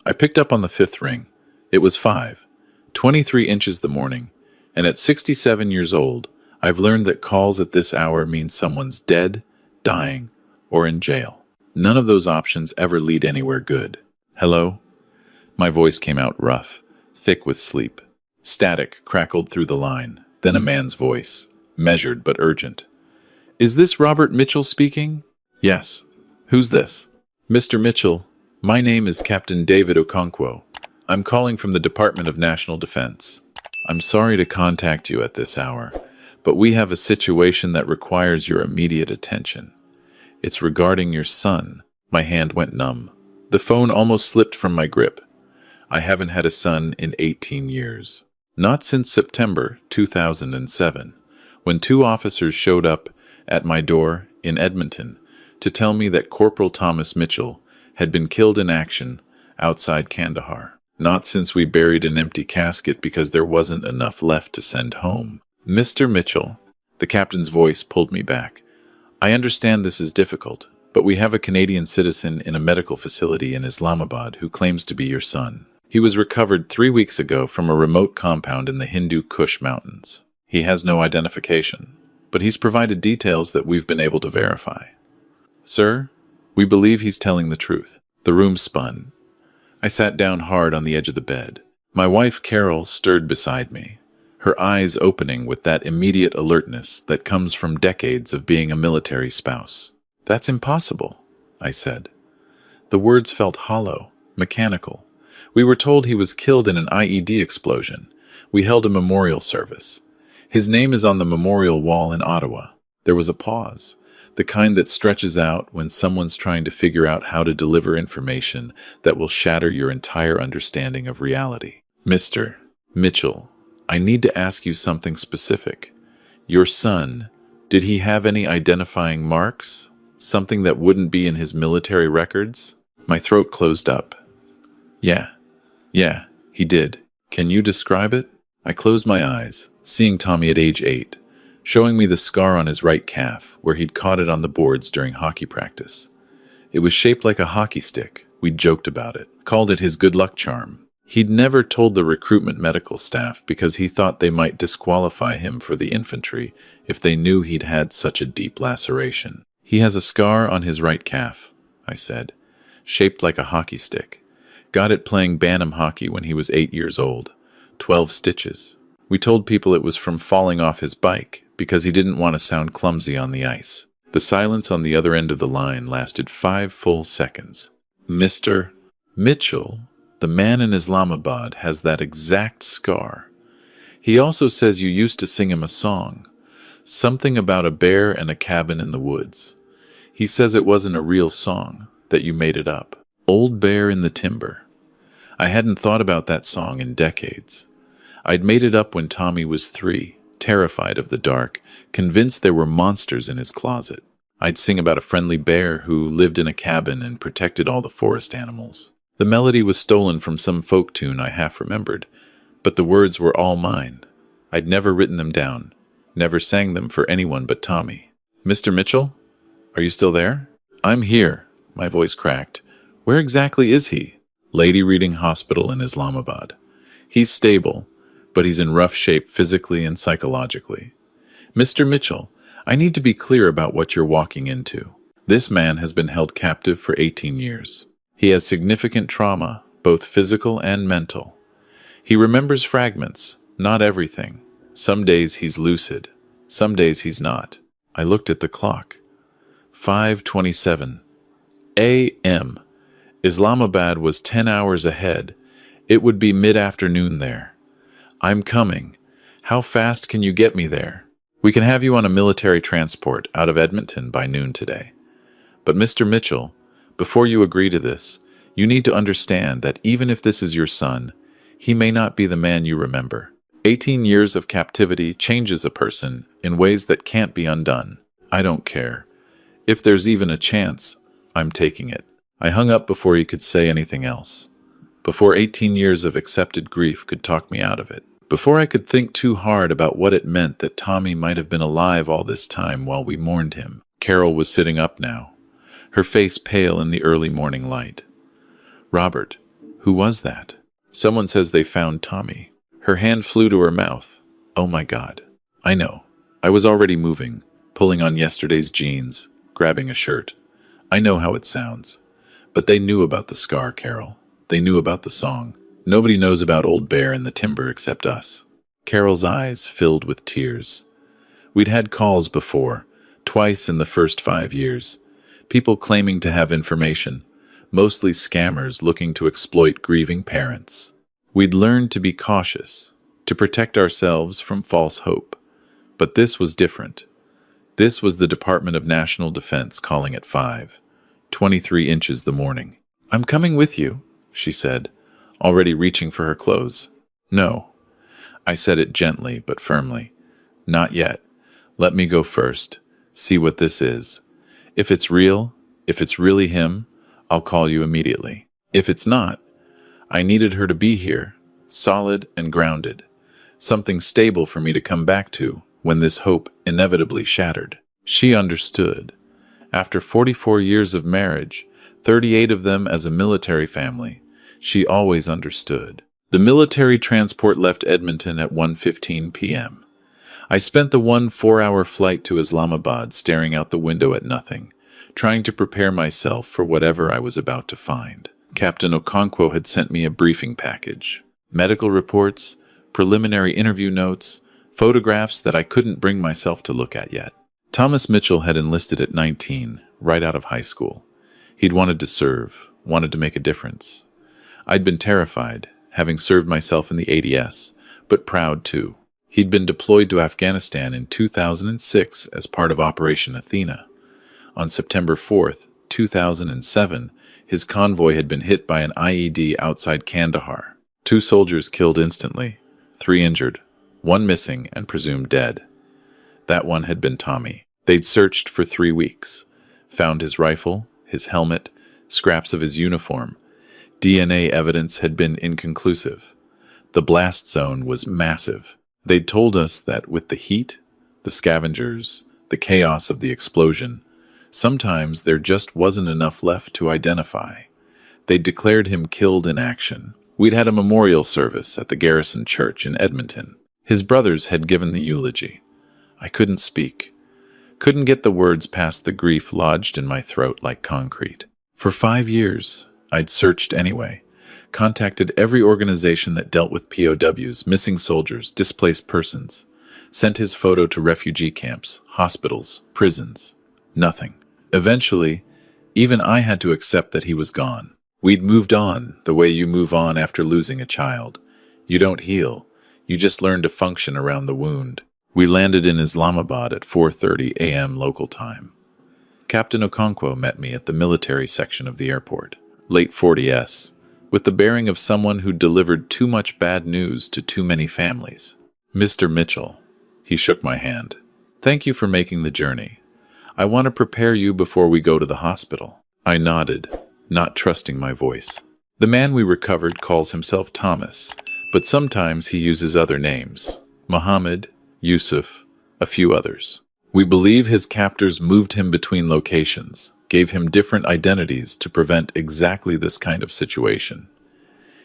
I picked up on the fifth ring. It was 5:23 inches the morning, and at 67 years old, I've learned that calls at this hour mean someone's dead, dying, or in jail. None of those options ever lead anywhere good. Hello? My voice came out rough, thick with sleep. Static crackled through the line, then a man's voice, measured but urgent. Is this Robert Mitchell speaking? Yes. Who's this? Mr. Mitchell, my name is Captain David Okonkwo. I'm calling from the Department of National Defense. I'm sorry to contact you at this hour, but we have a situation that requires your immediate attention. It's regarding your son. My hand went numb. The phone almost slipped from my grip. I haven't had a son in 18 years. Not since September 2007, when 2 officers showed up at my door in Edmonton to tell me that Corporal Thomas Mitchell had been killed in action outside Kandahar. Not since we buried an empty casket because there wasn't enough left to send home. Mr. Mitchell, the captain's voice pulled me back. I understand this is difficult, but we have a Canadian citizen in a medical facility in Islamabad who claims to be your son. He was recovered 3 weeks ago from a remote compound in the Hindu Kush Mountains. He has no identification, but he's provided details that we've been able to verify. Sir, we believe he's telling the truth. The room spun. I sat down hard on the edge of the bed. My wife, Carol, stirred beside me, her eyes opening with that immediate alertness that comes from decades of being a military spouse. That's impossible, I said. The words felt hollow, mechanical. We were told he was killed in an IED explosion. We held a memorial service. His name is on the memorial wall in Ottawa. There was a pause, the kind that stretches out when someone's trying to figure out how to deliver information that will shatter your entire understanding of reality. Mr. Mitchell, I need to ask you something specific. Your son, did he have any identifying marks? Something that wouldn't be in his military records? My throat closed up. Yeah, he did. Can you describe it? I closed my eyes, seeing Tommy at age 8, showing me the scar on his right calf where he'd caught it on the boards during hockey practice. It was shaped like a hockey stick. We'd joked about it, called it his good luck charm. He'd never told the recruitment medical staff because he thought they might disqualify him for the infantry if they knew he'd had such a deep laceration. He has a scar on his right calf, I said, shaped like a hockey stick. Got it playing Bantam hockey when he was 8 years old. 12 stitches. We told people it was from falling off his bike because he didn't want to sound clumsy on the ice. The silence on the other end of the line lasted 5 full seconds. Mr. Mitchell, the man in Islamabad, has that exact scar. He also says you used to sing him a song. Something about a bear and a cabin in the woods. He says it wasn't a real song, that you made it up. Old Bear in the Timber. I hadn't thought about that song in decades. I'd made it up when Tommy was 3, terrified of the dark, convinced there were monsters in his closet. I'd sing about a friendly bear who lived in a cabin and protected all the forest animals. The melody was stolen from some folk tune I half remembered, but the words were all mine. I'd never written them down, never sang them for anyone but Tommy. Mr. Mitchell? Are you still there? I'm here, my voice cracked. Where exactly is he? Lady Reading Hospital in Islamabad. He's stable, but he's in rough shape physically and psychologically. Mr. Mitchell, I need to be clear about what you're walking into. This man has been held captive for 18 years. He has significant trauma, both physical and mental. He remembers fragments, not everything. Some days he's lucid, some days he's not. I looked at the clock. 5:27 a.m. Islamabad was 10 hours ahead. It would be mid-afternoon there. I'm coming. How fast can you get me there? We can have you on a military transport out of Edmonton by noon today. But Mr. Mitchell, before you agree to this, you need to understand that even if this is your son, he may not be the man you remember. 18 years of captivity changes a person in ways that can't be undone. I don't care. If there's even a chance, I'm taking it. I hung up before he could say anything else. Before 18 years of accepted grief could talk me out of it. Before I could think too hard about what it meant that Tommy might have been alive all this time while we mourned him. Carol was sitting up now, her face pale in the early morning light. Robert, Who was that? Someone says they found Tommy. Her hand flew to her mouth. Oh my God. I know. I was already moving, pulling on yesterday's jeans, grabbing a shirt. I know how it sounds. But they knew about the scar, Carol. They knew about the song. Nobody knows about Old Bear in the timber except us. Carol's eyes filled with tears. We'd had calls before, twice in the first 5 years. People claiming to have information, mostly scammers looking to exploit grieving parents. We'd learned to be cautious, to protect ourselves from false hope. But this was different. This was the Department of National Defense calling at 5:23 inches the morning. I'm coming with you, she said, already reaching for her clothes. No. I said it gently but firmly. Not yet. Let me go first. See what this is. If it's real, if it's really him, I'll call you immediately. If it's not, I needed her to be here, solid and grounded. Something stable for me to come back to when this hope inevitably shattered. She understood. After 44 years of marriage, 38 of them as a military family, she always understood. The military transport left Edmonton at 1:15 p.m. I spent the 4-hour flight to Islamabad staring out the window at nothing, trying to prepare myself for whatever I was about to find. Captain Okonkwo had sent me a briefing package. Medical reports, preliminary interview notes, photographs that I couldn't bring myself to look at yet. Thomas Mitchell had enlisted at 19, right out of high school. He'd wanted to serve, wanted to make a difference. I'd been terrified, having served myself in the ADS, but proud too. He'd been deployed to Afghanistan in 2006 as part of Operation Athena. On September 4th, 2007, his convoy had been hit by an IED outside Kandahar. 2 soldiers killed instantly, 3 injured, 1 missing and presumed dead. That one had been Tommy. They'd searched for 3 weeks, found his rifle, his helmet, scraps of his uniform. DNA evidence had been inconclusive. The blast zone was massive. They'd told us that with the heat, the scavengers, the chaos of the explosion, sometimes there just wasn't enough left to identify. They'd declared him killed in action. We'd had a memorial service at the Garrison Church in Edmonton. His brothers had given the eulogy. I couldn't speak. Couldn't get the words past the grief lodged in my throat like concrete. For 5 years, I'd searched anyway. Contacted every organization that dealt with POWs, missing soldiers, displaced persons. Sent his photo to refugee camps, hospitals, prisons. Nothing. Eventually, even I had to accept that he was gone. We'd moved on, the way you move on after losing a child. You don't heal. You just learn to function around the wound. We landed in Islamabad at 4:30 a.m. local time. Captain Okonkwo met me at the military section of the airport, late 40s, with the bearing of someone who delivered too much bad news to too many families. Mr. Mitchell, he shook my hand. Thank you for making the journey. I want to prepare you before we go to the hospital. I nodded, not trusting my voice. The man we recovered calls himself Thomas, but sometimes he uses other names. Mohammed, Yusuf, a few others. We believe his captors moved him between locations, gave him different identities to prevent exactly this kind of situation.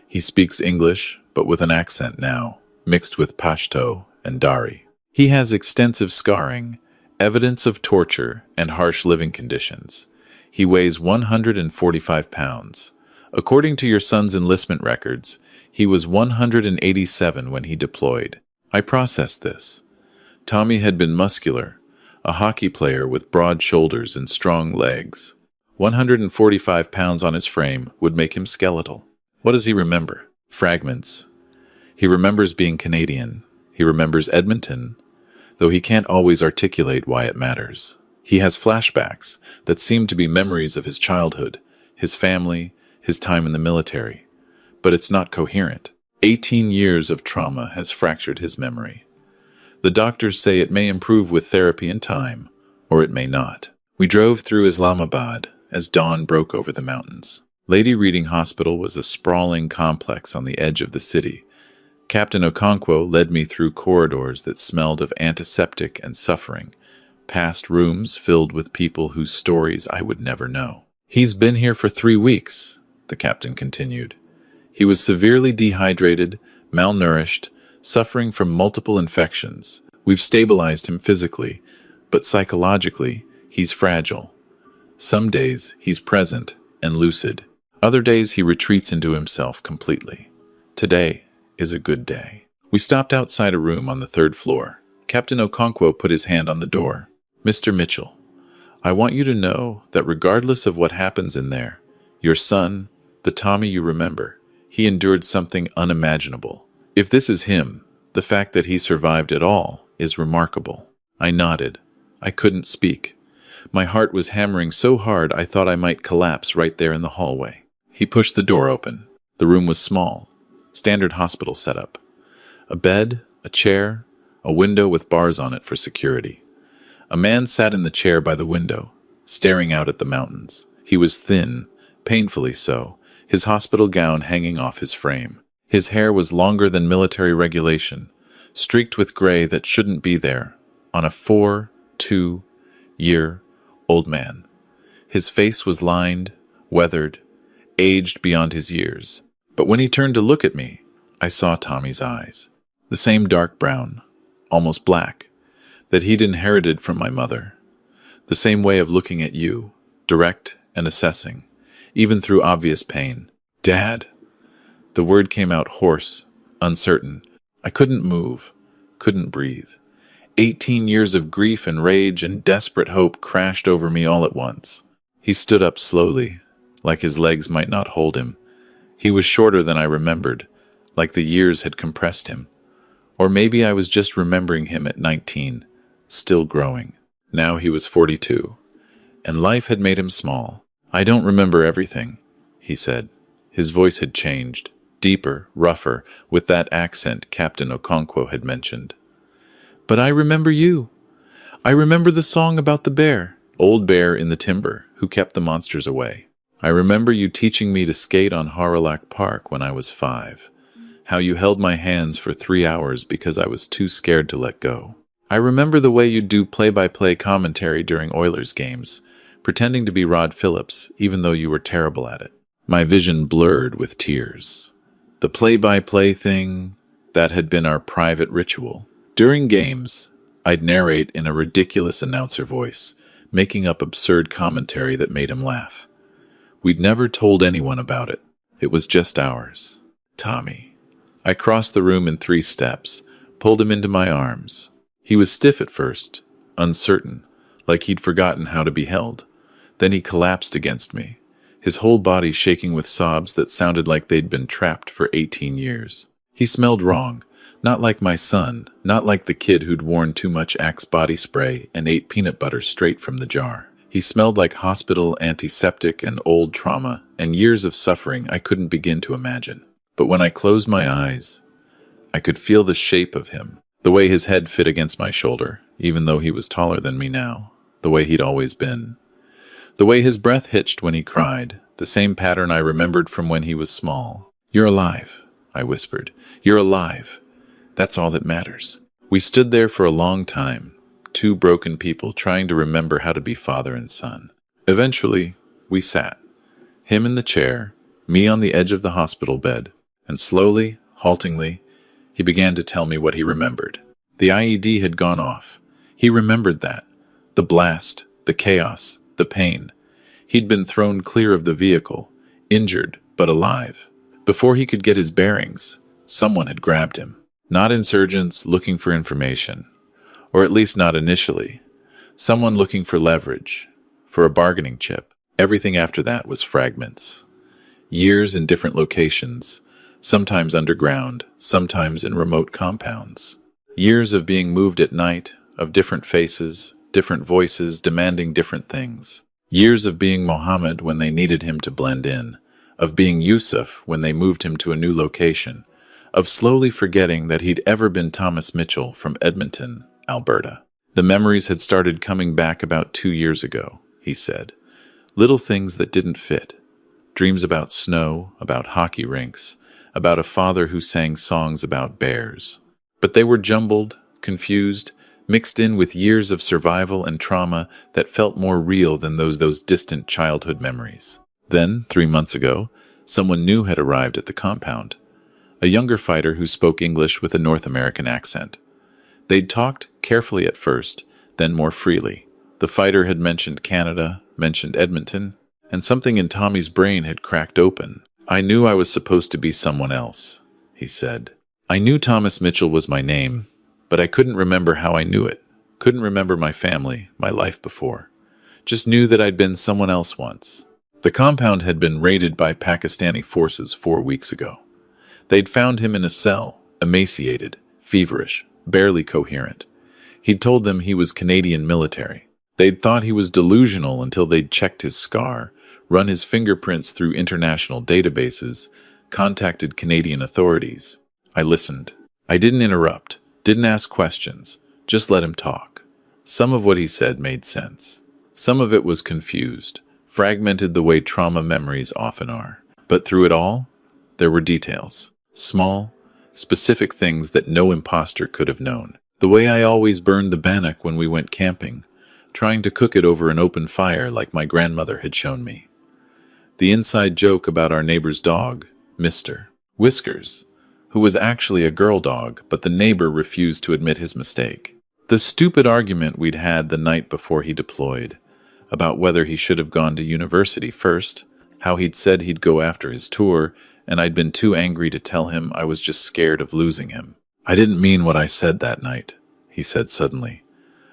He speaks English, but with an accent now, mixed with Pashto and Dari. He has extensive scarring, evidence of torture and harsh living conditions. He weighs 145 pounds. According to your son's enlistment records, he was 187 when he deployed. I processed this. Tommy had been muscular, a hockey player with broad shoulders and strong legs. 145 pounds on his frame would make him skeletal. What does he remember? Fragments. He remembers being Canadian. He remembers Edmonton, though he can't always articulate why it matters. He has flashbacks that seem to be memories of his childhood, his family, his time in the military. But it's not coherent. 18 years of trauma has fractured his memory. The doctors say it may improve with therapy and time, or it may not. We drove through Islamabad as dawn broke over the mountains. Lady Reading Hospital was a sprawling complex on the edge of the city. Captain Okonkwo led me through corridors that smelled of antiseptic and suffering, past rooms filled with people whose stories I would never know. He's been here for 3 weeks, the captain continued. He was severely dehydrated, malnourished, suffering from multiple infections. We've stabilized him physically, but psychologically, he's fragile. Some days, he's present and lucid. Other days, he retreats into himself completely. Today is a good day. We stopped outside a room on the third floor. Captain Okonkwo put his hand on the door. "Mr. Mitchell, I want you to know that regardless of what happens in there, your son, the Tommy you remember, he endured something unimaginable. If this is him, the fact that he survived at all is remarkable." I nodded. I couldn't speak. My heart was hammering so hard I thought I might collapse right there in the hallway. He pushed the door open. The room was small. Standard hospital setup. A bed, a chair, a window with bars on it for security. A man sat in the chair by the window, staring out at the mountains. He was thin, painfully so, his hospital gown hanging off his frame. His hair was longer than military regulation, streaked with gray that shouldn't be there, on a 42-year-old man. His face was lined, weathered, aged beyond his years. But when he turned to look at me, I saw Tommy's eyes. The same dark brown, almost black, that he'd inherited from my mother. The same way of looking at you, direct and assessing, even through obvious pain. "Dad!" The word came out hoarse, uncertain. I couldn't move, couldn't breathe. 18 years of grief and rage and desperate hope crashed over me all at once. He stood up slowly, like his legs might not hold him. He was shorter than I remembered, like the years had compressed him. Or maybe I was just remembering him at 19, still growing. Now he was 42, and life had made him small. "I don't remember everything," he said. His voice had changed, deeper, rougher, with that accent Captain Okonkwo had mentioned. "But I remember you. I remember the song about the bear, old bear in the timber, who kept the monsters away. I remember you teaching me to skate on Haralack Park when I was 5. How you held my hands for 3 hours because I was too scared to let go. I remember the way you'd do play-by-play commentary during Oilers games, pretending to be Rod Phillips, even though you were terrible at it. My vision blurred with tears. The play-by-play thing, that had been our private ritual. During games, I'd narrate in a ridiculous announcer voice, making up absurd commentary that made him laugh. We'd never told anyone about it. It was just ours. Tommy. I crossed the room in 3 steps, pulled him into my arms. He was stiff at first, uncertain, like he'd forgotten how to be held. Then he collapsed against me, his whole body shaking with sobs that sounded like they'd been trapped for 18 years. He smelled wrong, not like my son, not like the kid who'd worn too much Axe body spray and ate peanut butter straight from the jar. He smelled like hospital antiseptic and old trauma and years of suffering I couldn't begin to imagine. But when I closed my eyes, I could feel the shape of him, the way his head fit against my shoulder, even though he was taller than me now, the way he'd always been. The way his breath hitched when he cried, the same pattern I remembered from when he was small. "You're alive," I whispered. "You're alive. That's all that matters." We stood there for a long time, 2 broken people trying to remember how to be father and son. Eventually, we sat. Him in the chair, me on the edge of the hospital bed, and slowly, haltingly, he began to tell me what he remembered. The IED had gone off. He remembered that. The blast, the chaos, the pain. He'd been thrown clear of the vehicle, injured but alive. Before he could get his bearings, someone had grabbed him. Not insurgents looking for information, or at least not initially. Someone looking for leverage, for a bargaining chip. Everything after that was fragments. Years in different locations, sometimes underground, sometimes in remote compounds. Years of being moved at night, of different faces, different voices demanding different things. Years of being Mohammed when they needed him to blend in, of being Yusuf when they moved him to a new location, of slowly forgetting that he'd ever been Thomas Mitchell from Edmonton, Alberta. The memories had started coming back about 2 years ago, he said. Little things that didn't fit. Dreams about snow, about hockey rinks, about a father who sang songs about bears. But they were jumbled, confused, mixed in with years of survival and trauma that felt more real than those distant childhood memories. Then, 3 months ago, Someone new had arrived at the compound, a younger fighter who spoke English with a North American accent. They'd talked carefully at first, then more freely. The fighter had mentioned Canada, mentioned Edmonton, and something in Tommy's brain had cracked open. "I knew I was supposed to be someone else," he said. "I knew Thomas Mitchell was my name, but I couldn't remember how I knew it. Couldn't remember my family, my life before. Just knew that I'd been someone else once." The compound had been raided by Pakistani forces 4 weeks ago. They'd found him in a cell, emaciated, feverish, barely coherent. He'd told them he was Canadian military. They'd thought he was delusional until they'd checked his scar, run his fingerprints through international databases, contacted Canadian authorities. I listened. I didn't interrupt, didn't ask questions, just let him talk. Some of what he said made sense. Some of it was confused, fragmented the way trauma memories often are. But through it all, there were details. Small, specific things that no imposter could have known. The way I always burned the bannock when we went camping, trying to cook it over an open fire like my grandmother had shown me. The inside joke about our neighbor's dog, Mr. Whiskers, who was actually a girl dog, but the neighbor refused to admit his mistake. The stupid argument we'd had the night before he deployed, about whether he should have gone to university first, how he'd said he'd go after his tour, and I'd been too angry to tell him I was just scared of losing him. "I didn't mean what I said that night," he said suddenly,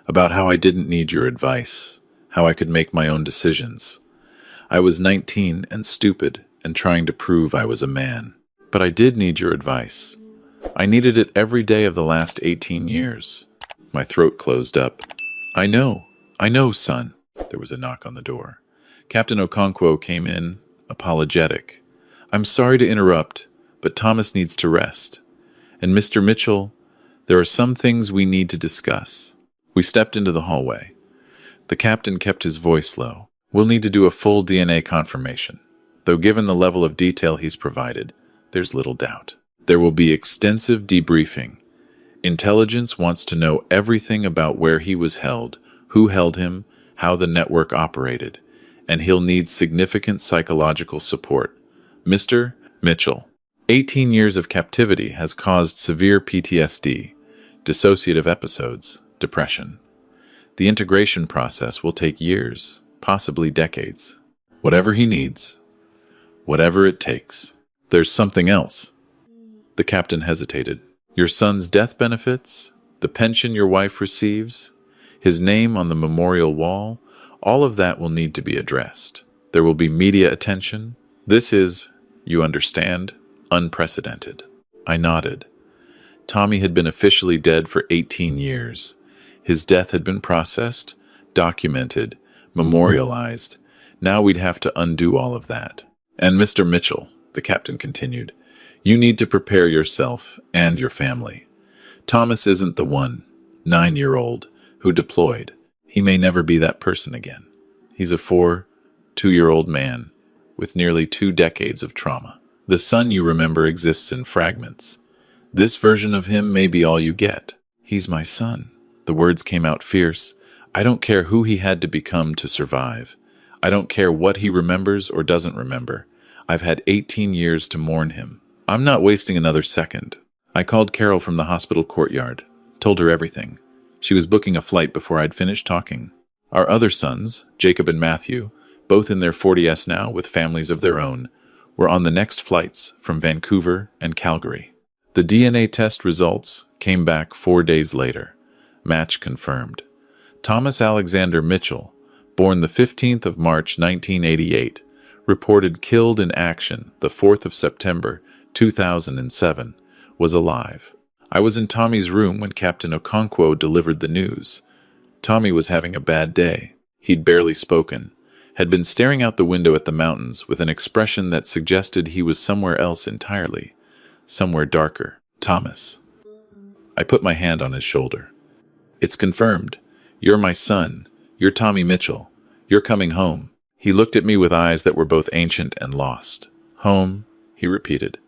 "about how I didn't need your advice, how I could make my own decisions. I was 19 and stupid and trying to prove I was a man. But I did need your advice. I needed it every day of the last 18 years. My throat closed up. I know, son." There was a knock on the door. Captain Okonkwo came in, apologetic. "I'm sorry to interrupt, but Thomas needs to rest. And Mr. Mitchell, there are some things we need to discuss." We stepped into the hallway. The captain kept his voice low. "We'll need to do a full DNA confirmation, though given the level of detail he's provided, there's little doubt. There will be extensive debriefing. Intelligence wants to know everything about where he was held, who held him, how the network operated, and he'll need significant psychological support. Mr. Mitchell, 18 years of captivity has caused severe PTSD, dissociative episodes, depression. The integration process will take years, possibly decades. Whatever he needs, whatever it takes. There's something else." The captain hesitated. "Your son's death benefits, the pension your wife receives, his name on the memorial wall, all of that will need to be addressed. There will be media attention. This is, you understand, unprecedented." I nodded. Tommy had been officially dead for 18 years. His death had been processed, documented, memorialized. Now we'd have to undo all of that. "And Mr. Mitchell," the captain continued, "you need to prepare yourself and your family. Thomas isn't the one, 9-year-old, who deployed. He may never be that person again. He's a 2-year-old man with nearly 2 decades of trauma. The son you remember exists in fragments. This version of him may be all you get. He's my son." The words came out fierce. "I don't care who he had to become to survive. I don't care what he remembers or doesn't remember. I've had 18 years to mourn him. I'm not wasting another second." I called Carol from the hospital courtyard, told her everything. She was booking a flight before I'd finished talking. Our other sons, Jacob and Matthew, both in their 40s now with families of their own, were on the next flights from Vancouver and Calgary. The DNA test results came back 4 days later. Match confirmed. Thomas Alexander Mitchell, born the 15th of March 1988, reported killed in action the 4th of September 2007, was alive. I was in Tommy's room when Captain Okonkwo delivered the news. Tommy was having a bad day. He'd barely spoken, had been staring out the window at the mountains with an expression that suggested he was somewhere else entirely, somewhere darker. "Thomas." I put my hand on his shoulder. "It's confirmed. You're my son. You're Tommy Mitchell. You're coming home." He looked at me with eyes that were both ancient and lost. "Home," he repeated.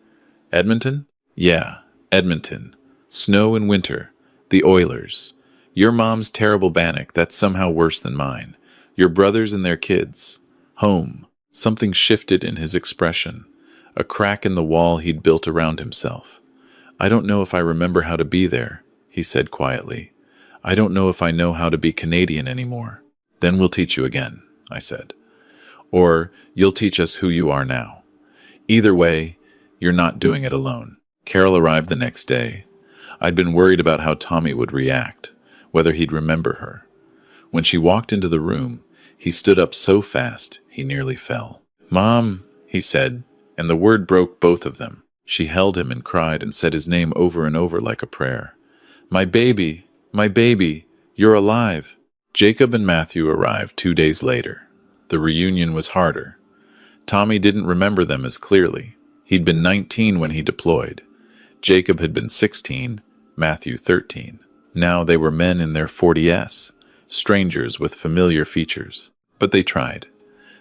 "Edmonton?" "Yeah, Edmonton. Snow and winter. The Oilers. Your mom's terrible bannock, that's somehow worse than mine. Your brothers and their kids. Home." Something shifted in his expression. a crack in the wall he'd built around himself. "I don't know if I remember how to be there," he said quietly. "I don't know if I know how to be Canadian anymore." "Then we'll teach you again," I said. "Or you'll teach us who you are now. Either way, you're not doing it alone." Carol arrived the next day. I'd been worried about how Tommy would react, whether he'd remember her. When she walked into the room, he stood up so fast he nearly fell. "Mom," he said, and the word broke both of them. She held him and cried and said his name over and over like a prayer. My baby, you're alive." Jacob and Matthew arrived 2 days later. The reunion was harder. Tommy didn't remember them as clearly. He'd been 19 when he deployed. Jacob had been 16, Matthew 13. Now they were men in their 40s, strangers with familiar features. But they tried.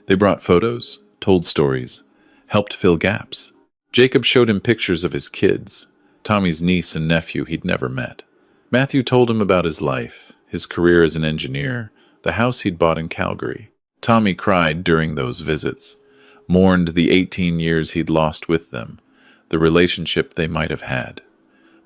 They brought photos, told stories, helped fill gaps. Jacob showed him pictures of his kids, Tommy's niece and nephew he'd never met. Matthew told him about his life, his career as an engineer, the house he'd bought in Calgary. Tommy cried during those visits, mourned the 18 years he'd lost with them, the relationship they might have had.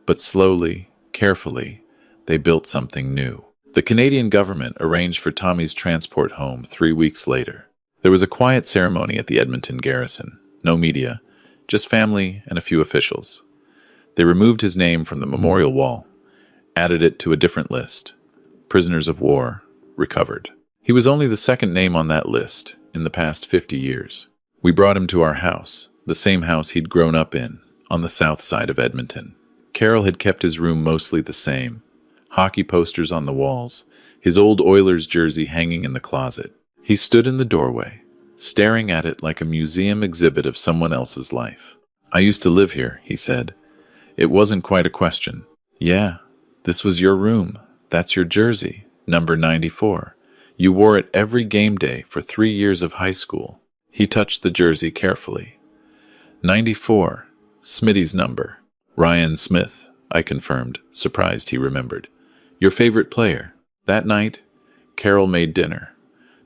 But slowly, carefully, they built something new. The Canadian government arranged for Tommy's transport home 3 weeks later. There was a quiet ceremony at the Edmonton garrison. No media, just family and a few officials. They removed his name from the memorial wall, added it to a different list. Prisoners of war, recovered. He was only the second name on that list in the past 50 years. We brought him to our house, the same house he'd grown up in, on the south side of Edmonton. Carol had kept his room mostly the same. Hockey posters on the walls, his old Oilers jersey hanging in the closet. He stood in the doorway, staring at it like a museum exhibit of someone else's life. "I used to live here," he said. It wasn't quite a question. "Yeah, this was your room. That's your jersey, number 94. You wore it every game day for 3 years of high school." He touched the jersey carefully. 94, Smitty's number. "Ryan Smith," I confirmed, surprised he remembered. "Your favorite player?" That night, Carol made dinner.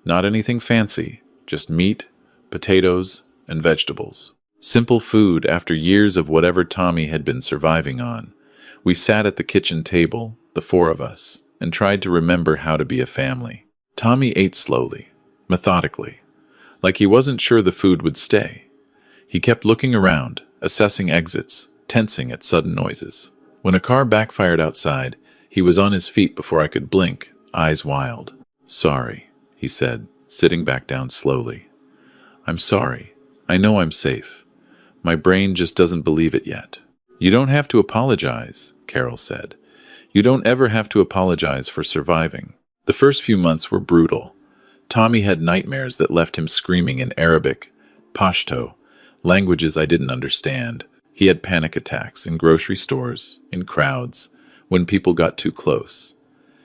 Not anything fancy, just meat, potatoes, and vegetables. Simple food after years of whatever Tommy had been surviving on. We sat at the kitchen table, the 4 of us, and tried to remember how to be a family. Tommy ate slowly, methodically, like he wasn't sure the food would stay. He kept looking around, assessing exits, tensing at sudden noises. When a car backfired outside, he was on his feet before I could blink, eyes wild. "Sorry," he said, sitting back down slowly. "I'm sorry. I know I'm safe. My brain just doesn't believe it yet." "You don't have to apologize," Carol said. "You don't ever have to apologize for surviving." The first few months were brutal. Tommy had nightmares that left him screaming in Arabic, Pashto, languages I didn't understand. He had panic attacks in grocery stores, in crowds, when people got too close.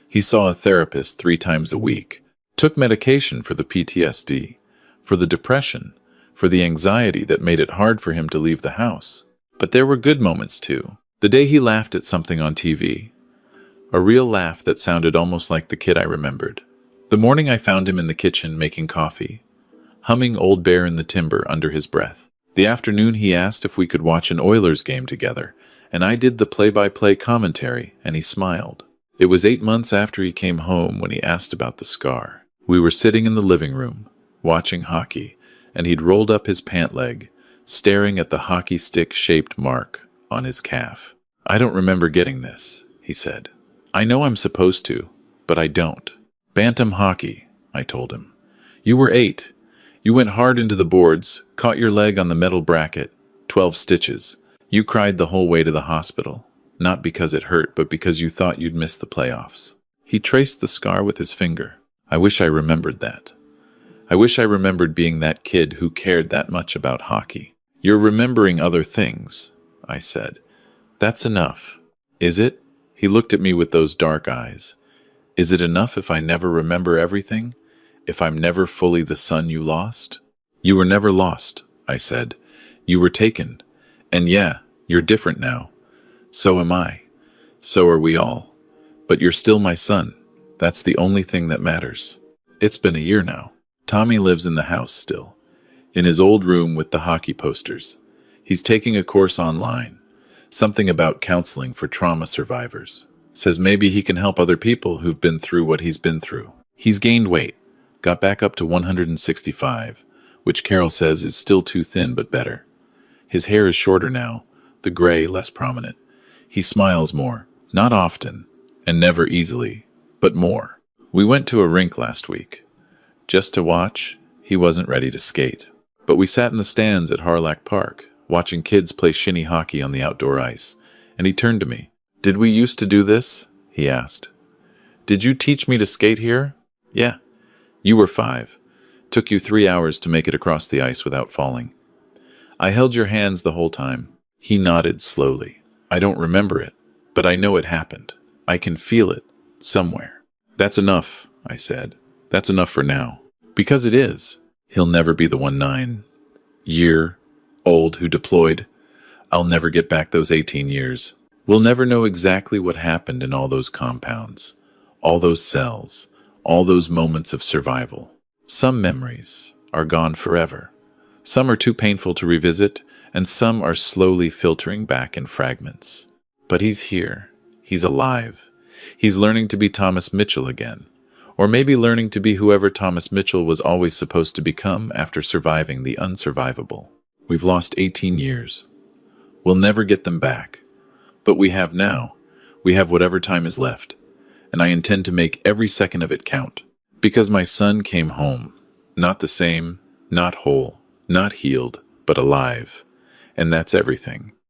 He saw a therapist 3 times a week, took medication for the PTSD, for the depression, for the anxiety that made it hard for him to leave the house. But there were good moments too. The day he laughed at something on TV. A real laugh that sounded almost like the kid I remembered. The morning I found him in the kitchen making coffee, humming Old Bear in the Timber under his breath. The afternoon he asked if we could watch an Oilers game together, and I did the play-by-play commentary, and he smiled. It was 8 months after he came home when he asked about the scar. We were sitting in the living room, watching hockey, and he'd rolled up his pant leg, staring at the hockey stick-shaped mark on his calf. "I don't remember getting this," he said. "I know I'm supposed to, but I don't." "Bantam hockey," I told him. "You were 8. You went hard into the boards, caught your leg on the metal bracket, 12 stitches. You cried the whole way to the hospital, not because it hurt, but because you thought you'd miss the playoffs." He traced the scar with his finger. "I wish I remembered that. I wish I remembered being that kid who cared that much about hockey." "You're remembering other things," I said. "That's enough." "Is it?" He looked at me with those dark eyes. "Is it enough if I never remember everything? If I'm never fully the son you lost?" "You were never lost," I said. "You were taken. And yeah, you're different now. So am I. So are we all. But you're still my son. That's the only thing that matters." It's been a year now. Tommy lives in the house still, in his old room with the hockey posters. He's taking a course online, something about counseling for trauma survivors. Says maybe he can help other people who've been through what he's been through. He's gained weight, got back up to 165, which Carol says is still too thin but better. His hair is shorter now, the gray less prominent. He smiles more, not often, and never easily, but more. We went to a rink last week. Just to watch, he wasn't ready to skate. But we sat in the stands at Harlack Park, watching kids play shinny hockey on the outdoor ice, and he turned to me. "Did we used to do this?" he asked. "Did you teach me to skate here?" "Yeah. You were 5. Took you 3 hours to make it across the ice without falling. I held your hands the whole time." He nodded slowly. "I don't remember it, but I know it happened. I can feel it, somewhere." "That's enough," I said. "That's enough for now." Because it is. He'll never be the 19-year-old who deployed. I'll never get back those 18 years. We'll never know exactly what happened in all those compounds, all those cells, all those moments of survival. Some memories are gone forever. Some are too painful to revisit, and some are slowly filtering back in fragments. But he's here. He's alive. He's learning to be Thomas Mitchell again. Or maybe learning to be whoever Thomas Mitchell was always supposed to become after surviving the unsurvivable. We've lost 18 years. We'll never get them back. But we have now. We have whatever time is left. And I intend to make every second of it count. Because my son came home. Not the same, not whole, not healed, but alive. And that's everything.